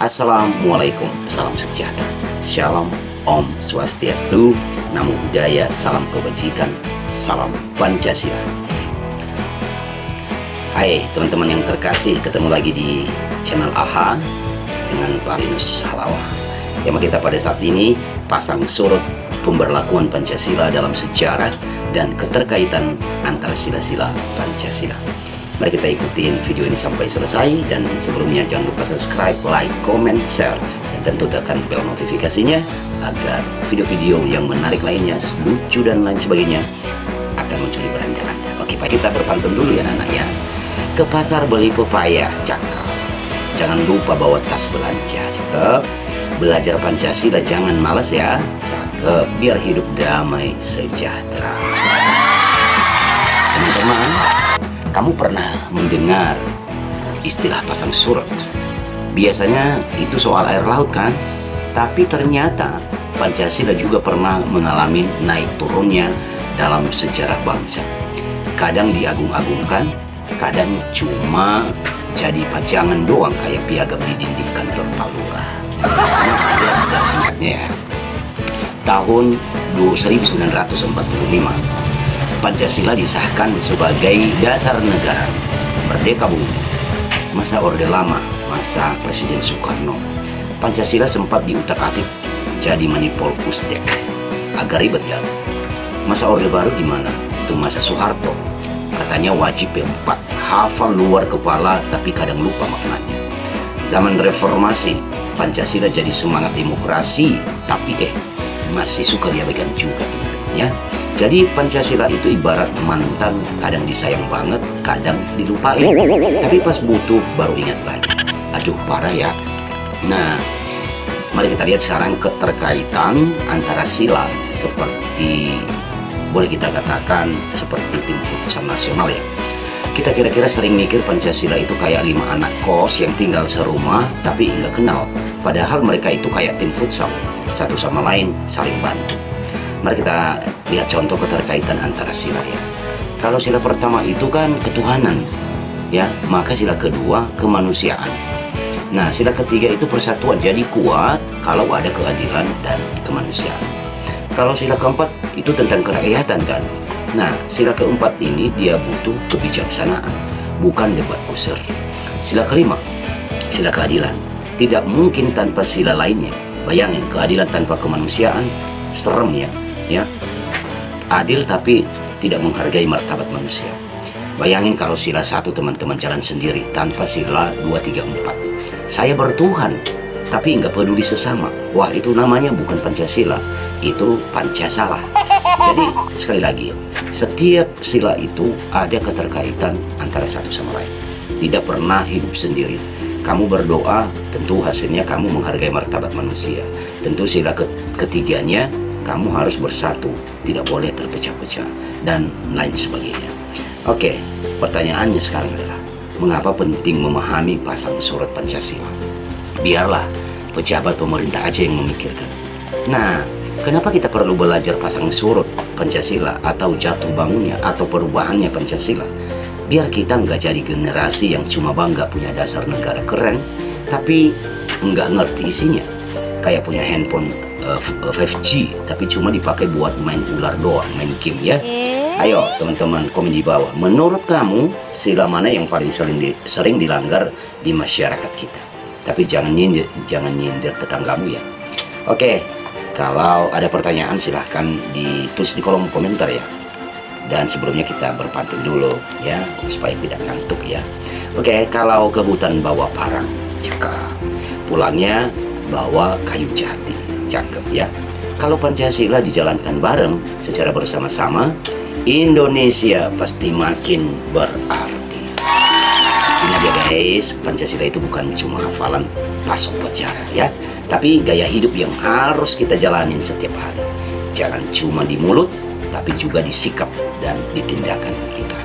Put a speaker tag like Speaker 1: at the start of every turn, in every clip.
Speaker 1: Assalamualaikum, salam sejahtera, Shalom, Om Swastiastu, Namo Buddhaya, salam kebajikan, salam Pancasila. Hai teman-teman yang terkasih, ketemu lagi di channel AHA dengan Pak Linus Halawa. Tema kita pada saat ini, pasang surut pemberlakuan Pancasila dalam sejarah dan keterkaitan antara sila-sila Pancasila. Mari kita ikutin video ini sampai selesai, dan sebelumnya jangan lupa subscribe, like, comment, share, dan tentu tekan bel notifikasinya agar video-video yang menarik lainnya, lucu dan lain sebagainya akan muncul di beranda Anda. Oke Pak, kita berpantun dulu ya anak ya. Ke pasar beli pepaya, cakep. Jangan lupa bawa tas belanja, cakep. Belajar Pancasila jangan malas ya, cakep. Biar hidup damai sejahtera. Teman-teman, kamu pernah mendengar istilah pasang surut? Biasanya itu soal air laut kan? Tapi ternyata Pancasila juga pernah mengalami naik turunnya dalam sejarah bangsa. Kadang diagung-agungkan, kadang cuma jadi pajangan doang kayak piagam di dinding kantor Pak Lurah. Singkatnya ya, tahun 1945 Pancasila disahkan sebagai dasar negara. Merdeka bumi, masa Orde Lama, masa Presiden Soekarno, Pancasila sempat diutak-atik jadi manipul Ustek. Agak ribet ya. Masa Orde Baru gimana? Itu masa Soeharto. Katanya wajib P4, hafal luar kepala tapi kadang lupa maknanya. Zaman Reformasi, Pancasila jadi semangat demokrasi, tapi masih suka diabaikan juga teman-teman ya. Jadi Pancasila itu ibarat mantan, kadang disayang banget, kadang dilupain. Tapi pas butuh baru ingat lagi. Aduh parah ya. Nah, mari kita lihat sekarang keterkaitan antara sila seperti, boleh kita katakan seperti tim futsal nasional ya. Kita kira-kira sering mikir Pancasila itu kayak 5 anak kos yang tinggal serumah tapi nggak kenal. Padahal mereka itu kayak tim futsal, satu sama lain saling bantu. Mari kita lihat contoh keterkaitan antara sila ya. Kalau sila pertama itu kan ketuhanan ya, maka sila kedua kemanusiaan. Nah, sila ketiga itu persatuan, jadi kuat kalau ada keadilan dan kemanusiaan. Kalau sila keempat itu tentang kerakyatan kan. Nah, sila keempat ini dia butuh kebijaksanaan, bukan debat kusir. Sila kelima, sila keadilan. Tidak mungkin tanpa sila lainnya. Bayangin, keadilan tanpa kemanusiaan, serem ya. Adil tapi tidak menghargai martabat manusia. Bayangin kalau sila 1 teman-teman jalan sendiri tanpa sila 2, 3, 4. Saya bertuhan tapi nggak peduli sesama. Wah, itu namanya bukan Pancasila, itu Pancasalah. Jadi sekali lagi, setiap sila itu ada keterkaitan antara satu sama lain. Tidak pernah hidup sendiri. Kamu berdoa, tentu hasilnya kamu menghargai martabat manusia. Tentu sila ketiganya, kamu harus bersatu, tidak boleh terpecah-pecah, dan lain sebagainya. Oke, pertanyaannya sekarang adalah, mengapa penting memahami pasang surut Pancasila? Biarlah pejabat pemerintah aja yang memikirkan. Nah, kenapa kita perlu belajar pasang surut Pancasila atau jatuh bangunnya atau perubahannya Pancasila? Biar kita nggak jadi generasi yang cuma bangga punya dasar negara keren, tapi nggak ngerti isinya. Kayak punya handphone 5G, tapi cuma dipakai buat main ular doang, main game ya. Ayo teman-teman komen di bawah. Menurut kamu sila mana yang paling sering dilanggar di masyarakat kita? Tapi jangan nyindir tetanggamu ya. Oke, kalau ada pertanyaan silahkan ditulis di kolom komentar ya. Dan sebelumnya kita berpantun dulu ya, supaya tidak ngantuk ya. Oke, kalau ke hutan bawa parang, cakep. Pulangnya bawa kayu jati, cakep ya. Kalau Pancasila dijalankan bareng secara bersama-sama, Indonesia pasti makin berarti. Ingat ya guys, Pancasila itu bukan cuma hafalan pas upacara ya, tapi gaya hidup yang harus kita jalanin setiap hari. Jangan cuma di mulut, tapi juga di sikap dan di tindakan kita.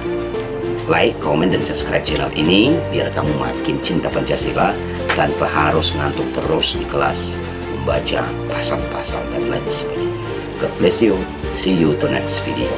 Speaker 1: Like, comment, dan subscribe channel ini biar kamu makin cinta Pancasila tanpa harus ngantuk terus di kelas membaca pasal-pasal dan lain sebagainya. God bless you. See you to next video.